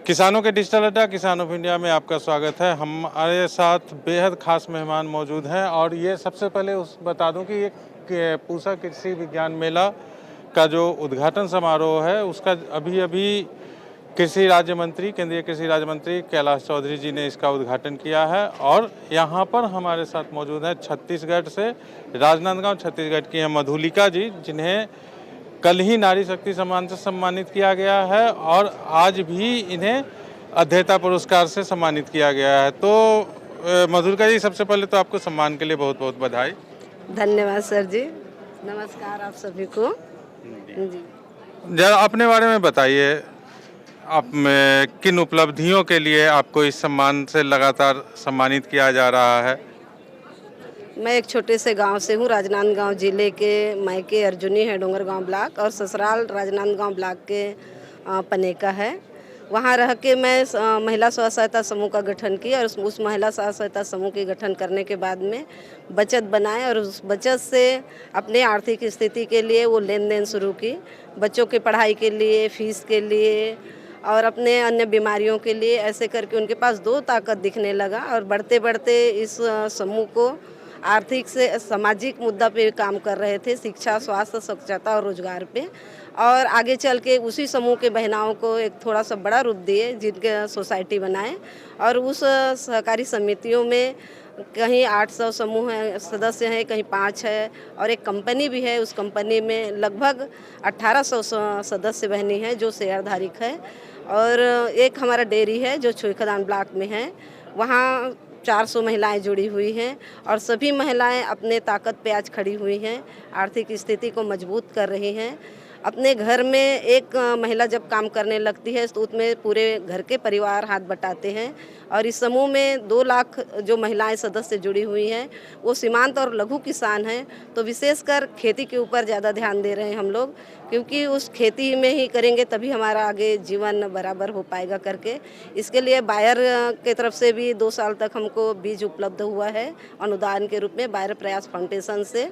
किसानों के डिजिटल अड्डा किसान ऑफ इंडिया में आपका स्वागत है। हमारे साथ बेहद खास मेहमान मौजूद हैं और ये सबसे पहले बता दूं कि ये पूसा कृषि विज्ञान मेला का जो उद्घाटन समारोह है उसका अभी कृषि राज्य मंत्री केंद्रीय कृषि राज्य मंत्री कैलाश चौधरी जी ने इसका उद्घाटन किया है। और यहाँ पर हमारे साथ मौजूद हैं छत्तीसगढ़ से, राजनांदगांव छत्तीसगढ़ की हैं मधुलिका जी, जिन्हें कल ही नारी शक्ति सम्मान से सम्मानित किया गया है और आज भी इन्हें अध्ययता पुरस्कार से सम्मानित किया गया है। तो मधुलिका जी, सबसे पहले तो आपको सम्मान के लिए बहुत बहुत बधाई। धन्यवाद सर जी, नमस्कार आप सभी को जी। जरा अपने बारे में बताइए, आप में किन उपलब्धियों के लिए आपको इस सम्मान से लगातार सम्मानित किया जा रहा है? मैं एक छोटे से गांव से हूँ, राजनांदगांव जिले के मायके अर्जुनी है डोंगरगांव ब्लॉक और ससुराल राजनांदगांव ब्लॉक के पनेका है। वहाँ रह के मैं महिला स्व सहायता समूह का गठन किया और उस महिला स्व सहायता समूह के गठन करने के बाद में बचत बनाए और उस बचत से अपने आर्थिक स्थिति के लिए वो लेन देन शुरू की, बच्चों की पढ़ाई के लिए, फीस के लिए और अपने अन्य बीमारियों के लिए। ऐसे करके उनके पास दो ताकत दिखने लगा और बढ़ते बढ़ते इस समूह को आर्थिक से सामाजिक मुद्दा पे काम कर रहे थे, शिक्षा, स्वास्थ्य, स्वच्छता और रोजगार पे। और आगे चल के उसी समूह के बहनाओं को एक थोड़ा सा बड़ा रूप दिए, जिनके सोसाइटी बनाए और उस सहकारी समितियों में कहीं 800 समूह हैं, सदस्य हैं, कहीं 5 है और एक कंपनी भी है। उस कंपनी में लगभग 1800 सदस्य बहनी हैं जो शेयरधारक है। और एक हमारा डेयरी है जो छुईखदान ब्लॉक में है, वहाँ 400 महिलाएं जुड़ी हुई हैं और सभी महिलाएं अपने ताकत पे आज खड़ी हुई हैं, आर्थिक स्थिति को मजबूत कर रही हैं। अपने घर में एक महिला जब काम करने लगती है तो उसमें पूरे घर के परिवार हाथ बटाते हैं। और इस समूह में 2 लाख जो महिलाएं सदस्य जुड़ी हुई हैं वो सीमांत और लघु किसान हैं। तो विशेषकर खेती के ऊपर ज़्यादा ध्यान दे रहे हैं हम लोग, क्योंकि उस खेती में ही करेंगे तभी हमारा आगे जीवन बराबर हो पाएगा करके। इसके लिए बायर के तरफ से भी 2 साल तक हमको बीज उपलब्ध हुआ है अनुदान के रूप में, बायर प्रयास फाउंडेशन से।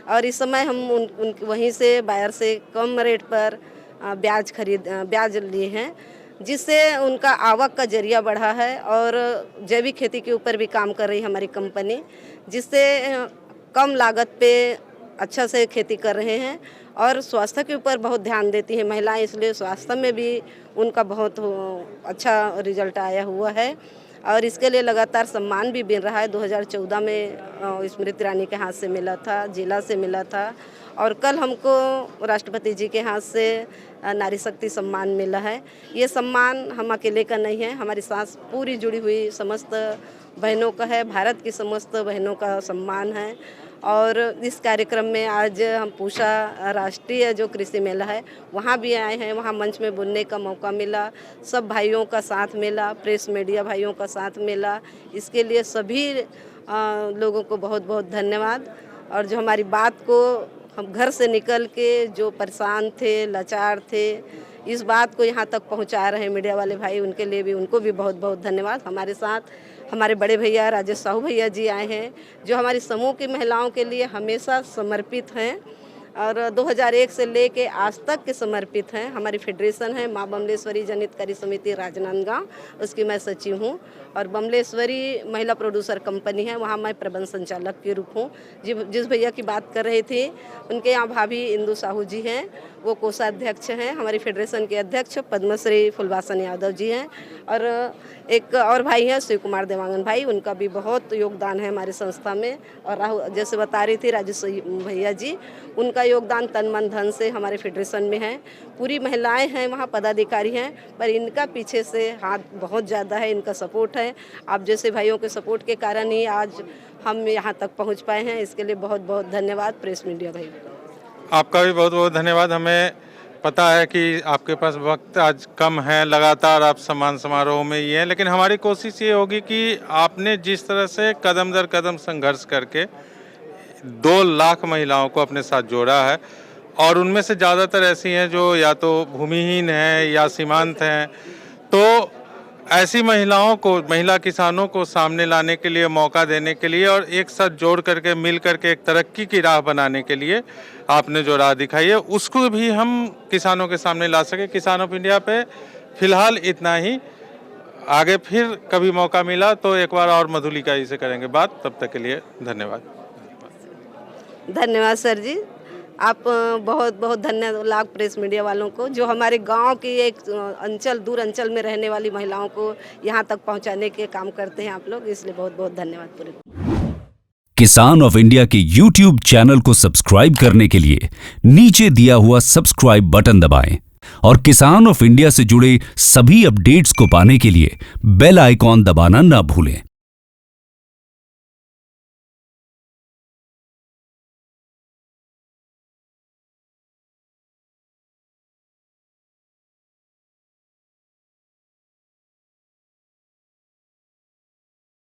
और इस समय हम उन वहीं से बायर से कम रेट पर ब्याज लिए हैं, जिससे उनका आवक का जरिया बढ़ा है। और जैविक खेती के ऊपर भी काम कर रही है हमारी कंपनी, जिससे कम लागत पे अच्छा से खेती कर रहे हैं। और स्वास्थ्य के ऊपर बहुत ध्यान देती हैं महिलाएं, इसलिए स्वास्थ्य में भी उनका बहुत अच्छा रिजल्ट आया हुआ है। और इसके लिए लगातार सम्मान भी मिल रहा है। 2014 में स्मृति ईरानी के हाथ से मिला था, जिला से मिला था और कल हमको राष्ट्रपति जी के हाथ से नारी शक्ति सम्मान मिला है। ये सम्मान हम अकेले का नहीं है, हमारी साथ पूरी जुड़ी हुई समस्त बहनों का है, भारत की समस्त बहनों का सम्मान है। और इस कार्यक्रम में आज हम पूसा राष्ट्रीय जो कृषि मेला है वहाँ भी आए हैं, वहाँ मंच में बोलने का मौका मिला, सब भाइयों का साथ मिला, प्रेस मीडिया भाइयों का साथ मिला। इसके लिए सभी लोगों को बहुत बहुत धन्यवाद। और जो हमारी बात को हम घर से निकल के जो परेशान थे, लाचार थे, इस बात को यहाँ तक पहुँचा रहे हैं मीडिया वाले भाई, उनके लिए भी उनको भी बहुत बहुत धन्यवाद। हमारे साथ हमारे बड़े भैया राजेश साहू भैया जी आए हैं, जो हमारी समूह की महिलाओं के लिए हमेशा समर्पित हैं और 2001 से लेके आज तक के समर्पित हैं। हमारी फेडरेशन है माँ बमलेश्वरी जनहितकारी समिति राजनांदगांव, उसकी मैं सचिव हूँ। और बमलेश्वरी महिला प्रोड्यूसर कंपनी है, वहाँ मैं प्रबंध संचालक के रूप हूँ। जिस भैया की बात कर रही थी उनके यहाँ भाभी इंदू साहू जी हैं, वो कोषाध्यक्ष हैं। हमारी फेडरेशन के अध्यक्ष पद्मश्री फुलवासन यादव जी हैं। और एक और भाई हैं शिव कुमार देवांगन भाई, उनका भी बहुत योगदान है हमारी संस्था में। और राहुल जैसे बता रही थी राजेश भैया जी, उनका योगदान तन मन धन से हमारे फेडरेशन में है। पूरी महिलाएं हैं वहाँ, पदाधिकारी हैं, पर इनका पीछे से हाथ बहुत ज़्यादा है, इनका सपोर्ट है। आप जैसे भाइयों के सपोर्ट के कारण ही आज हम यहाँ तक पहुँच पाए हैं। इसके लिए बहुत बहुत धन्यवाद प्रेस मीडिया भाई। आपका भी बहुत बहुत धन्यवाद। हमें पता है कि आपके पास वक्त आज कम है, लगातार आप सम्मान समारोह में ही हैं, लेकिन हमारी कोशिश ये होगी कि आपने जिस तरह से कदम दर कदम संघर्ष करके 2 लाख महिलाओं को अपने साथ जोड़ा है और उनमें से ज़्यादातर ऐसी हैं जो या तो भूमिहीन हैं या सीमांत हैं, तो ऐसी महिलाओं को, महिला किसानों को सामने लाने के लिए, मौका देने के लिए और एक साथ जोड़ करके, मिल करके एक तरक्की की राह बनाने के लिए आपने जो राह दिखाई है उसको भी हम किसानों के सामने ला सके। किसान ऑफ इंडिया पे फिलहाल इतना ही। आगे फिर कभी मौका मिला तो एक बार और मधुलिका जी से करेंगे बात। तब तक के लिए धन्यवाद। धन्यवाद सर जी। आप बहुत बहुत धन्यवाद प्रेस मीडिया वालों को, जो हमारे गांव की एक दूर अंचल में रहने वाली महिलाओं को यहां तक पहुंचाने के काम करते हैं आप लोग, इसलिए बहुत बहुत धन्यवाद पूरे। किसान ऑफ इंडिया के YouTube चैनल को सब्सक्राइब करने के लिए नीचे दिया हुआ सब्सक्राइब बटन दबाएं और किसान ऑफ इंडिया से जुड़े सभी अपडेट्स को पाने के लिए बेल आइकॉन दबाना न भूलें।